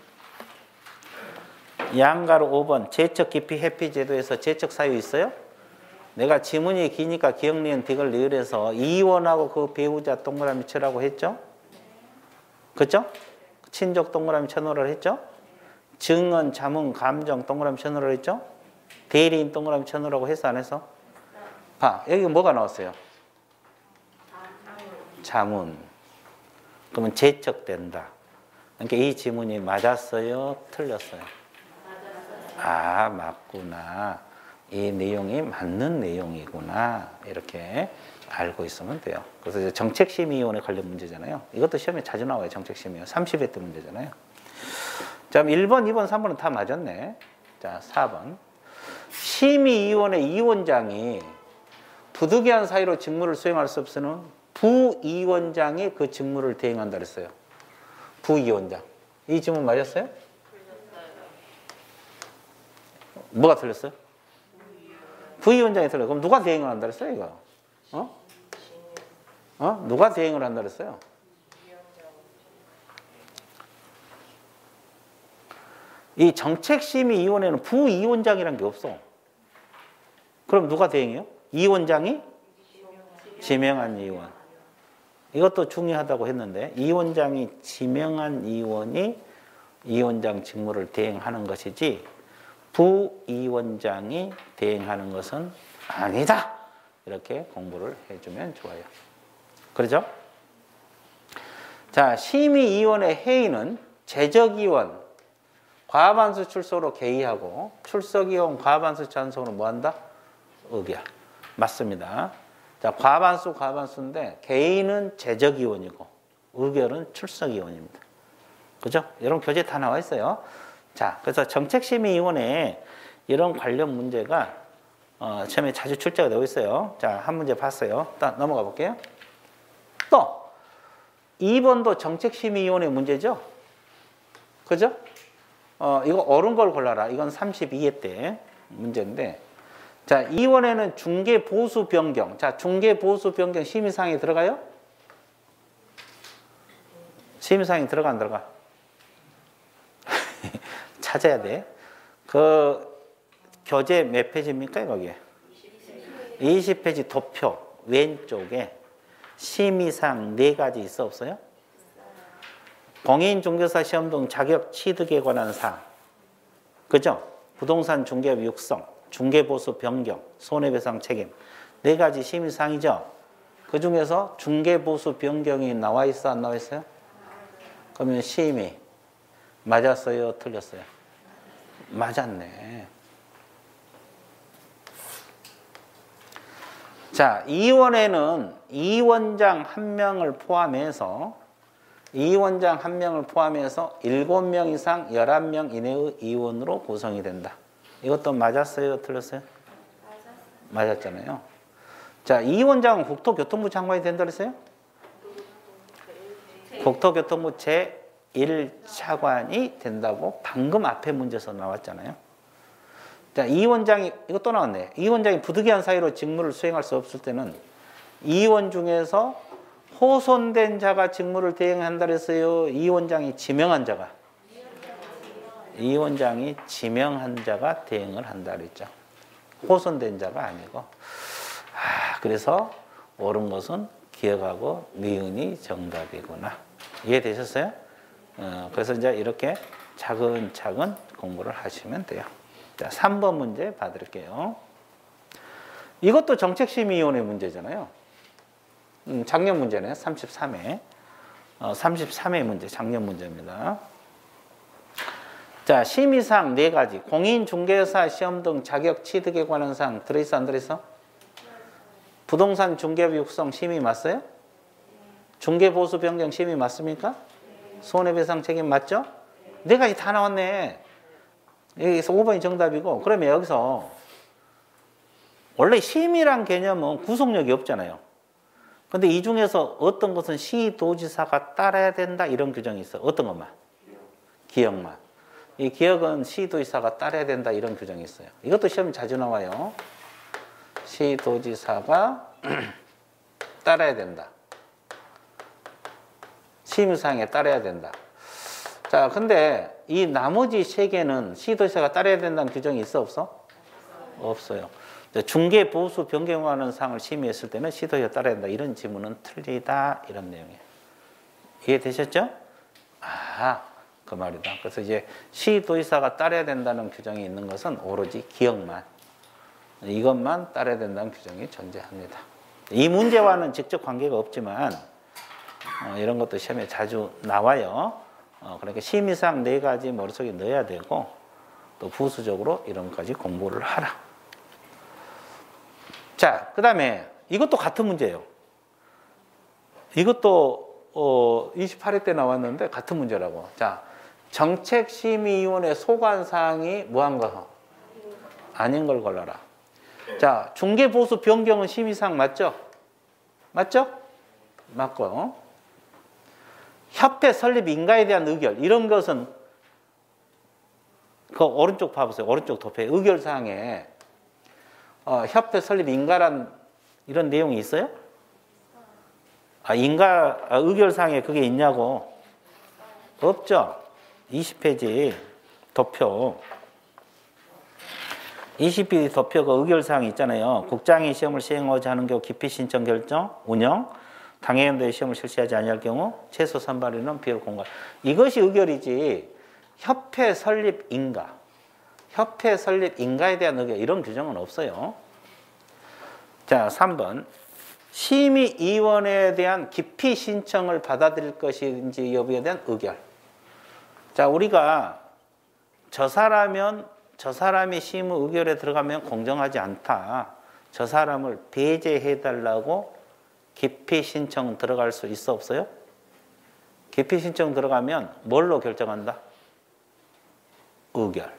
양가로 5번. 제척 기피 회피 제도에서 제척 사유 있어요? 내가 지문이 기니까 기억, 니은, 딕을 리을해서 이원하고 그 배우자 동그라미 쳐라고 했죠? 그렇죠? 친족 동그라미 쳐놓으라 했죠? 증언, 자문, 감정 동그라미 쳐놓으라 했죠? 대리인 동그라미 쳐놓으라고 했어, 안 했어? 봐, 여기 뭐가 나왔어요? 자문. 그러면 제척된다. 그러니까 이 지문이 맞았어요? 틀렸어요? 맞구나. 이 내용이 맞는 내용이구나. 이렇게 알고 있으면 돼요. 그래서 이제 정책심의위원회 관련 문제잖아요. 이것도 시험에 자주 나와요. 정책심의위원회. 30회 때 문제잖아요. 자, 1번, 2번, 3번은 다 맞았네. 자, 4번. 심의위원회 위원장이 부득이한 사유로 직무를 수행할 수 없으면 부위원장이 그 직무를 대행한다 그랬어요. 부위원장. 이 질문 맞았어요? 뭐가 틀렸어요? 부위원장이 틀려요. 그럼 누가 대행을 한다 그랬어요, 이거? 누가 대행을 한다 그랬어요? 이 정책심의위원회는 부위원장이란 게 없어. 그럼 누가 대행해요? 위원장이 지명한 위원. 이것도 중요하다고 했는데 위원장이 지명한 위원이 위원장 직무를 대행하는 것이지 부위원장이 대행하는 것은 아니다. 이렇게 공부를 해주면 좋아요. 그렇죠? 자, 심의위원회 회의는 재적위원 과반수 출석으로 개의하고 출석위원 과반수 찬성으로 뭐한다? 의결. 맞습니다. 자, 과반수인데 개의는 재적위원이고 의결은 출석위원입니다. 그죠? 이런 교재 다 나와 있어요. 자, 그래서 정책심의위원회에 이런 관련 문제가 처음에 자주 출제가 되고 있어요. 자, 한 문제 봤어요. 일단 넘어가 볼게요. 또 2번도 정책심의위원회 문제죠. 그죠? 이거 옳은 걸 골라라. 이건 32회 때 문제인데, 자, 2원에는 중개 보수 변경. 자, 중개 보수 변경 심의사항에 들어가요? 심의사항에 들어가 안 들어가? 찾아야 돼. 그 교재 몇 페이지입니까, 거기에? 20페이지 도표 왼쪽에 심의사항 4가지 있어 없어요? 공인중개사 시험 등 자격 취득에 관한 사항, 그죠? 부동산 중개업 육성, 중개보수 변경, 손해배상 책임 4가지 심의사항이죠. 그 중에서 중개보수 변경이 나와 있어 안 나와 있어요? 그러면 심의 맞았어요, 틀렸어요? 맞았네. 자, 2원에는 2원장 1명을 포함해서 2원장 1명을 포함해서 7명 이상 11명 이내의 2원으로 구성이 된다. 이것도 맞았어요? 틀렸어요? 맞았잖아요. 자, 2원장은 국토교통부 장관이 된다 그랬어요? 국토교통부 제1차관이 된다고 방금 앞에 문제에서 나왔잖아요. 자, 2원장이, 이거 또 나왔네. 2원장이 부득이한 사유로 직무를 수행할 수 없을 때는 2원 중에서 호손된 자가 직무를 대행한다 그랬어요? 2원장이 지명한 자가? 2원장이 지명한 자가 대행을 한다 그랬죠. 호손된 자가 아니고. 그래서 옳은 것은 기억하고 니은이 정답이구나. 이해되셨어요? 그래서 이제 이렇게 차근차근 공부를 하시면 돼요. 자, 3번 문제 봐드릴게요. 이것도 정책심의위원회 문제잖아요. 작년 문제네. 33회. 33회 문제, 작년 문제입니다. 자, 심의사항 4가지. 공인중개사 시험 등 자격 취득에 관한 사항 들어있어, 안 들어있어? 부동산 중개업 육성 심의 맞어요? 중개보수 변경 심의 맞습니까? 손해배상 책임 맞죠? 4가지 다 나왔네. 여기서 5번이 정답이고, 그러면 여기서 원래 심의란 개념은 구속력이 없잖아요. 근데 이 중에서 어떤 것은 시도지사가 따라야 된다 이런 규정이 있어. 어떤 것만? 기억만. 이 기억은 시도지사가 따라야 된다 이런 규정이 있어요. 이것도 시험에 자주 나와요. 시도지사가 따라야 된다. 심의사항에 따라야 된다. 자, 근데 이 나머지 3개는 시도지사가 따라야 된다는 규정이 있어 없어? 없어요. 중개 보수 변경하는 사항을 심의했을 때는 시도지사가 따라야 된다. 이런 지문은 틀리다. 이런 내용이에요. 이해되셨죠? 그 말이다. 그래서 이제 시도지사가 따라야 된다는 규정이 있는 것은 오로지 기억만, 이것만 따라야 된다는 규정이 존재합니다. 이 문제와는 직접 관계가 없지만 이런 것도 시험에 자주 나와요. 그러니까 심의사항 4가지 머릿속에 넣어야 되고 또 부수적으로 이런 것까지 공부를 하라. 자, 그 다음에 이것도 같은 문제예요. 이것도 28회 때 나왔는데 같은 문제라고. 자, 정책심의위원회 소관사항이 뭐한가? 아닌 걸 골라라. 자, 중개보수 변경은 심의사항 맞죠? 맞죠? 맞고. 협회 설립 인가에 대한 의결, 이런 것은 그 오른쪽 봐보세요. 오른쪽 도표에 의결사항에 협회 설립 인가란 이런 내용이 있어요? 의결사항에 그게 있냐고? 없죠? 20페이지 도표. 20페이지 도표가 의결사항이 있잖아요. 국장이 시험을 시행하고자 하는 경우 기피 신청 결정, 운영, 당해연도에 시험을 실시하지 아니할 경우 최소 선발인원 비율 공갈. 이것이 의결이지 협회 설립 인가, 협회 설립 인가에 대한 의결 이런 규정은 없어요. 자, 3번 심의위원회에 대한 기피 신청을 받아들일 것인지 여부에 대한 의결. 자, 우리가 저 사람이 심의 의결에 들어가면 공정하지 않다. 저 사람을 배제해달라고 기피 신청 들어갈 수 있어 없어요? 기피 신청 들어가면 뭘로 결정한다? 의결.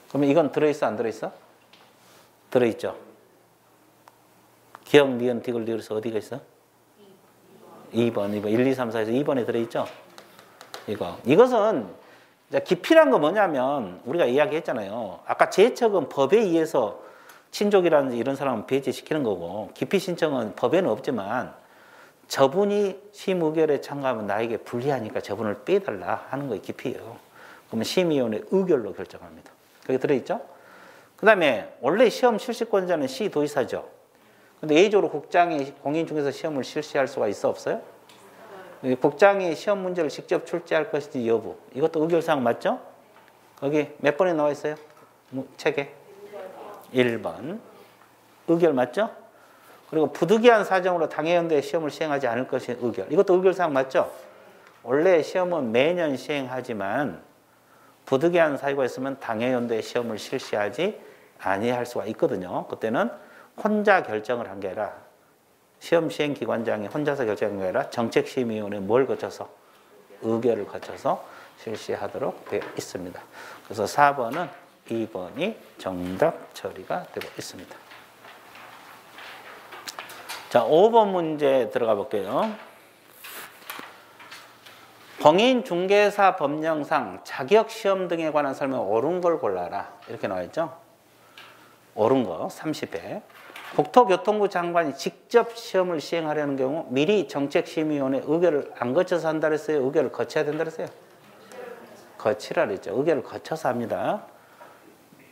그러면 이건 들어있어 안 들어있어? 들어있죠. 기억, 니은, 디귿, 리을에서 어디가 있어? 2번. 1, 2, 3, 4에서 2번에 들어있죠. 이것은 기피란 거 뭐냐면 우리가 이야기했잖아요. 아까 제척은 법에 의해서 친족이라든지 이런 사람은 배제시키는 거고, 기피 신청은 법에는 없지만 저분이 심의결에 참가하면 나에게 불리하니까 저분을 빼달라 하는 거에 기피예요. 그러면 심의위원회 의결로 결정합니다. 거기 들어있죠? 그 다음에 원래 시험 실시권자는 시도지사죠. 근데 예외적으로 국장이 공인중개사 시험을 실시할 수가 있어 없어요? 국장이 시험 문제를 직접 출제할 것인지 여부, 이것도 의결사항 맞죠? 거기 몇 번에 나와 있어요? 책에? 1번. 의결 맞죠? 그리고 부득이한 사정으로 당해연대에 시험을 시행하지 않을 것이 의결. 이것도 의결사항 맞죠? 원래 시험은 매년 시행하지만 부득이한 사유가 있으면 당해연대에 시험을 실시하지 아니할 수가 있거든요. 그때는 혼자 결정을 한 게 아니라 시험 시행 기관장이 혼자서 결정한 게 아니라 정책심의위원회 뭘 거쳐서? 의결을 거쳐서 실시하도록 되어 있습니다. 그래서 4번은 2번이 정답 처리가 되고 있습니다. 자, 5번 문제 들어가 볼게요. 공인중개사 법령상 자격시험 등에 관한 설명 옳은 걸 골라라. 이렇게 나와 있죠. 옳은 거 30회. 국토교통부 장관이 직접 시험을 시행하려는 경우 미리 정책심의위원회 의결을 안 거쳐서 한다 그랬어요? 의결을 거쳐야 된다 그랬어요? 거치라 그랬죠. 의결을 거쳐서 합니다.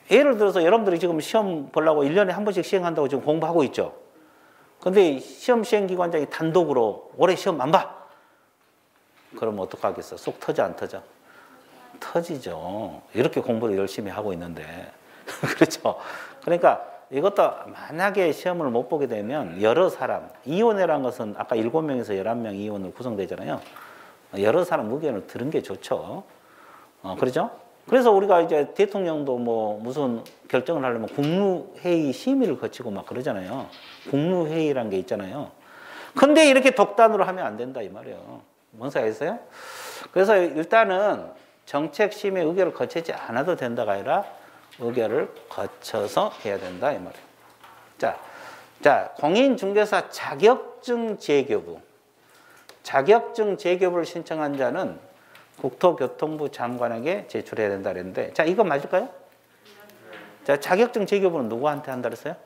예를 들어서 여러분들이 지금 시험 보려고 1년에 한 번씩 시행한다고 지금 공부하고 있죠. 근데 시험 시행기관장이 단독으로 올해 시험 안 봐. 그럼 어떡하겠어? 쏙 터져 안 터져? 터지죠. 이렇게 공부를 열심히 하고 있는데. 그렇죠. 그러니까 이것도 만약에 시험을 못 보게 되면 여러 사람, 이원회라는 것은 아까 7명에서 11명 이원으로 구성되잖아요. 여러 사람 의견을 들은 게 좋죠. 그렇죠? 그래서 우리가 이제 대통령도 뭐 무슨 결정을 하려면 국무회의 심의를 거치고 막 그러잖아요. 국무회의라는 게 있잖아요. 근데 이렇게 독단으로 하면 안 된다 이 말이에요. 뭔 소리 있어요? 그래서 일단은 정책심의 의결을 거치지 않아도 된다가 아니라 의결을 거쳐서 해야 된다 이 말이에요. 자, 공인중개사 자격증 재교부. 자격증 재교부를 신청한 자는 국토교통부 장관에게 제출해야 된다 그랬는데, 자, 이거 맞을까요? 자, 자격증 재교부는 누구한테 한다 그랬어요?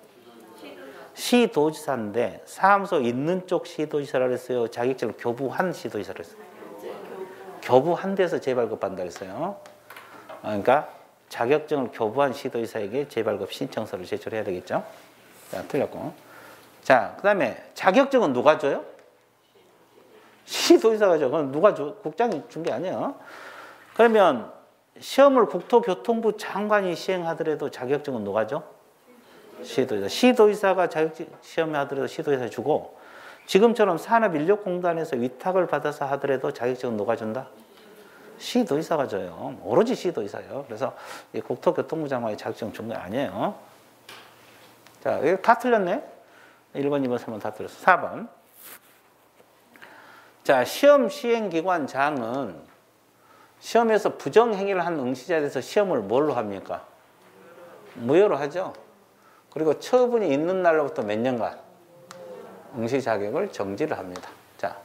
시도지사인데 사무소 있는 쪽 시도지사라 그랬어요? 자격증을 교부한 시도지사라 그랬어요? 교부한 데서 재발급한다 그랬어요. 그러니까 자격증을 교부한 시도지사에게 재발급 신청서를 제출해야 되겠죠? 자, 틀렸고. 자, 그 다음에 자격증은 누가 줘요? 시도지사가 줘. 그럼 누가 줘? 국장이 준 게 아니에요. 그러면 시험을 국토교통부 장관이 시행하더라도 자격증은 누가 줘? 시도지사. 시도지사가 자격증 시험에 하더라도 시도지사 주고, 지금처럼 산업인력공단에서 위탁을 받아서 하더라도 자격증은 누가 준다? 시도지사가 줘요. 오로지 시도지사예요. 그래서 국토교통부 장관이 자격증 준 게 아니에요. 자, 이거 다 틀렸네. 1번, 2번, 3번 다 틀렸어. 4번. 자, 시험 시행기관장은 시험에서 부정행위를 한 응시자에 대해서 시험을 뭘로 합니까? 무효로 하죠. 그리고 처분이 있는 날로부터 몇 년간 응시 자격을 정지를 합니다. 자,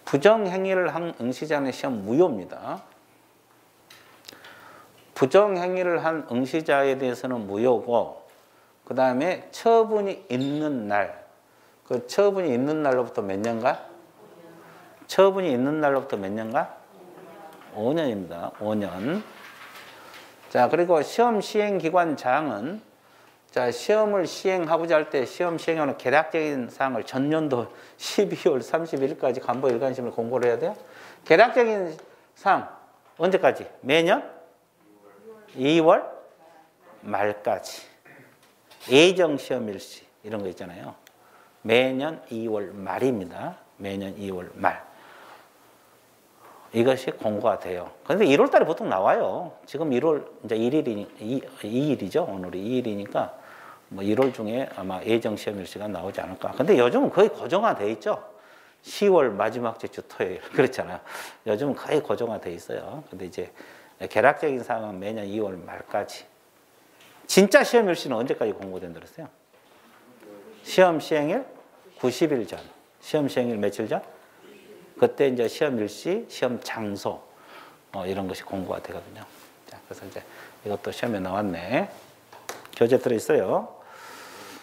부정행위를 한 응시자는 시험 무효입니다. 부정행위를 한 응시자에 대해서는 무효고, 그 다음에 처분이 있는 날, 그 처분이 있는 날로부터 몇 년간? 처분이 있는 날로부터 몇 년간? 5년입니다. 5년. 자, 그리고 시험 시행기관장은 자, 시험을 시행하고자 할 때 시험 시행하는 개략적인 사항을 전년도 12월 31일까지 간부 일관심을 공고를 해야 돼요. 개략적인 사항 언제까지? 매년? 2월 말까지. 예정 시험 일시 이런 거 있잖아요. 매년 2월 말입니다. 매년 2월 말. 이것이 공고가 돼요. 그런데 1월 달에 보통 나와요. 지금 1월 이제 2일이죠. 오늘이 2일이니까 뭐 1월 중에 아마 예정 시험 일시가 나오지 않을까. 근데 요즘은 거의 고정화돼 있죠. 10월 마지막 주 토요일 그렇잖아요. 요즘은 거의 고정화돼 있어요. 근데 이제 개락적인 상황은 매년 2월 말까지. 진짜 시험 일시는 언제까지 공고된다 그랬어요? 시험 시행일 90일 전. 시험 시행일 며칠 전? 그때 이제 시험 일시, 시험 장소 이런 것이 공고가 되거든요. 자, 그래서 이제 이것도 시험에 나왔네. 교재 들어 있어요.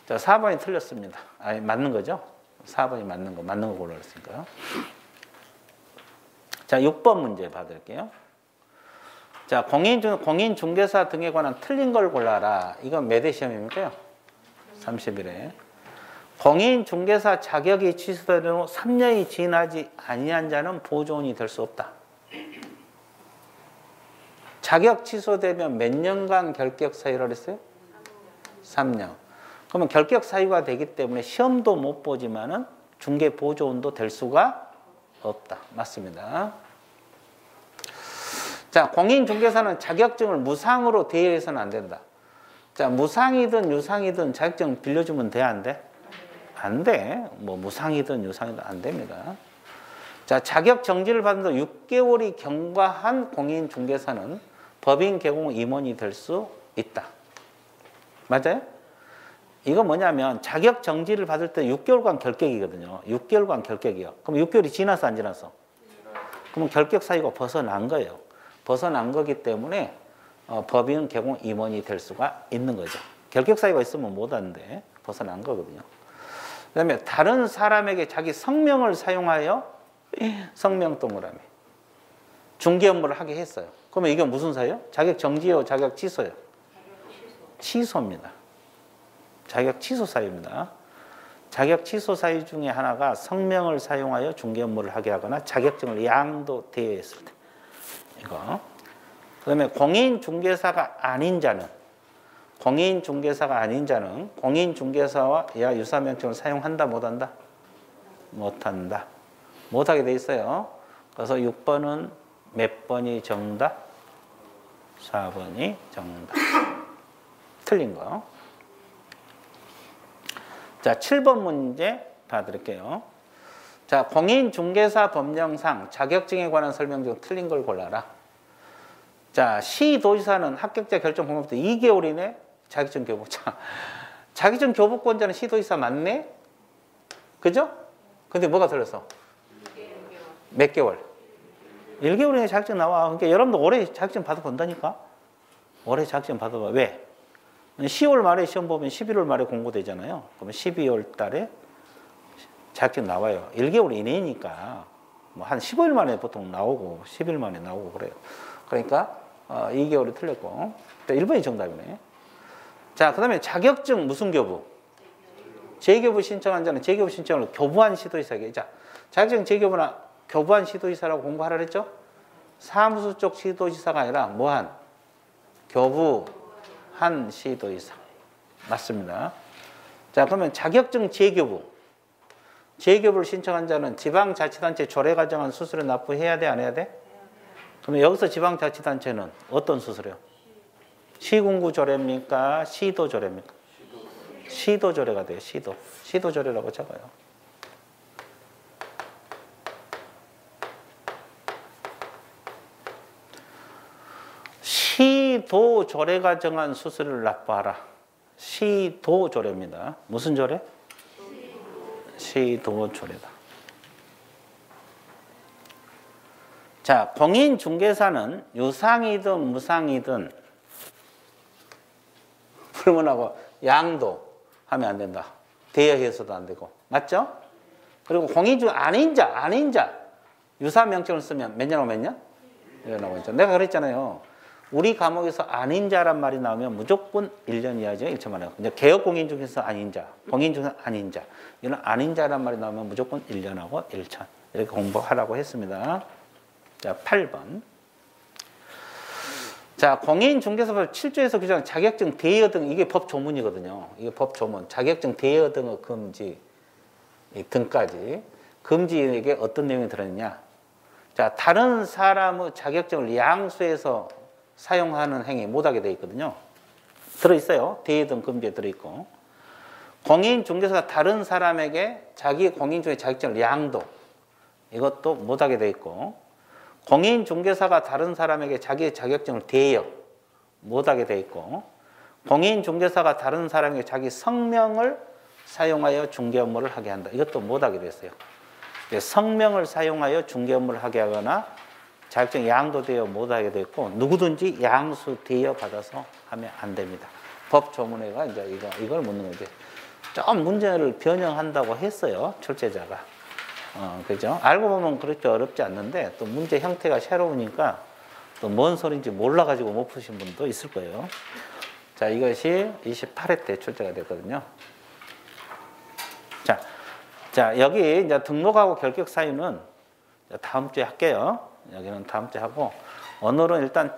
자, 4번이 틀렸습니다. 아니 맞는 거죠? 4번이 맞는 거 골라냈으니까요. 자, 6번 문제 봐드릴게요. 자, 공인중개사 등에 관한 틀린 걸 골라라. 이건 몇 회 시험입니까요? 30일에. 공인중개사 자격이 취소된 후 3년이 지나지 아니한 자는 보조원이 될 수 없다. 자격 취소되면 몇 년간 결격 사유를 했어요? 3년. 그러면 결격 사유가 되기 때문에 시험도 못 보지만은 중개 보조원도 될 수가 없다. 맞습니다. 자, 공인중개사는 자격증을 무상으로 대여해서는 안 된다. 자, 무상이든 유상이든 자격증 빌려주면 돼, 안 돼? 안 돼. 뭐 무상이든 유상이든 안 됩니다. 자, 자격 정지를 받은 후 6개월이 경과한 공인중개사는 법인 개공 임원이 될 수 있다. 맞아요? 이거 뭐냐면 자격 정지를 받을 때 6개월간 결격이거든요. 6개월간 결격이요. 그럼 6개월이 지났어, 안 지났어? 그러면 결격 사유가 벗어난 거예요. 벗어난 거기 때문에 법인 개공 임원이 될 수가 있는 거죠. 결격 사유가 있으면 못 하는데 벗어난 거거든요. 그 다음에 다른 사람에게 자기 성명을 사용하여 성명 동그라미 중개 업무를 하게 했어요. 그러면 이게 무슨 사유요? 자격 정지요, 자격 취소요? 취소입니다. 자격 취소 사유입니다. 자격 취소 사유 중에 하나가 성명을 사용하여 중개 업무를 하게 하거나 자격증을 양도 대여했을 때. 이거. 그 다음에 공인중개사가 아닌 자는 공인중개사와 유사명칭을 사용한다, 못한다? 못한다. 못하게 돼 있어요. 그래서 6번은 몇 번이 정답? 4번이 정답. 틀린 거. 자, 7번 문제 봐드릴게요. 자, 공인중개사 법령상 자격증에 관한 설명 중 틀린 걸 골라라. 자, 시도지사는 합격자 결정 공고부터 2개월 이내 자격증 교부. 자, 자격증 교부권자는 시도지사 맞네? 그죠? 근데 뭐가 틀렸어? 몇 개월? 1개월 이내 자격증 나와. 그러니까 여러분도 올해 자격증 받아본다니까? 올해 자격증 받아봐. 왜? 10월 말에 시험 보면 11월 말에 공고되잖아요. 그러면 12월 달에 자격증 나와요. 1개월 이내니까 뭐 한 15일 만에 보통 나오고 10일 만에 나오고 그래요. 그러니까 2개월이 틀렸고 1번이 정답이네. 자, 그 다음에 자격증 무슨 교부? 재교부 신청한 자는 재교부 신청을 교부한 시도지사에게. 자, 자격증 재교부나 교부한 시도지사라고 공부하라 그랬죠? 사무소 쪽 시도지사가 아니라 뭐한? 교부한 시도지사. 맞습니다. 자, 그러면 자격증 재교부. 재교부를 신청한 자는 지방자치단체 조례가 정한 수수료 납부해야 돼, 안 해야 돼? 그러면 여기서 지방자치단체는 어떤 수수료? 시군구조례입니까? 시도조례입니까? 시도조례가 돼요. 시도조례라고 적어요. 시도조례가 정한 수수료를 납부하라. 시도조례입니다. 무슨 조례? 시도조례다. 자, 공인중개사는 유상이든 무상이든 불문하고 양도 하면 안 된다. 대여해서도 안 되고. 맞죠? 그리고 공인중 아닌 자 유사명칭을 쓰면 몇 년하고 몇 년? 1년하고 있죠. 내가 그랬잖아요. 우리 과목에서 아닌 자란 말이 나오면 무조건 1년 이하죠. 1천 만에. 개혁공인중개사 아닌 자, 공인중개사 아닌 자. 이런 아닌 자란 말이 나오면 무조건 1년하고 1천. 이렇게 공부하라고 했습니다. 자, 8번. 자, 공인중개사법 7조에서 규정한 자격증 대여 등, 이게 법 조문이거든요. 이게 법 조문. 자격증 대여 등의 금지. 이 등까지 금지에게 어떤 내용이 들어있냐. 자, 다른 사람의 자격증을 양수해서 사용하는 행위 못하게 되어 있거든요. 들어있어요. 대의등 금지에 들어있고. 공인중개사가 다른 사람에게 자기 공인중개 자격증을 양도, 이것도 못하게 되어 있고, 공인중개사가 다른 사람에게 자기 자격증을 대여, 못하게 되어 있고, 공인중개사가 다른 사람에게 자기 성명을 사용하여 중개 업무를 하게 한다. 이것도 못하게 됐어요. 성명을 사용하여 중개 업무를 하게 하거나 자격증 양도되어 못하게 됐고, 누구든지 양수 대여 받아서 하면 안 됩니다. 법조문회가 이제 이걸 묻는 거지. 좀 문제를 변형한다고 했어요, 출제자가. 그죠? 알고 보면 그렇게 어렵지 않는데 또 문제 형태가 새로우니까 또 뭔 소리인지 몰라가지고 못 푸신 분도 있을 거예요. 자, 이것이 28회 때 출제가 됐거든요. 자, 여기 이제 등록하고 결격 사유는 다음 주에 할게요. 여기는 다음 주에 하고, 오늘은 일단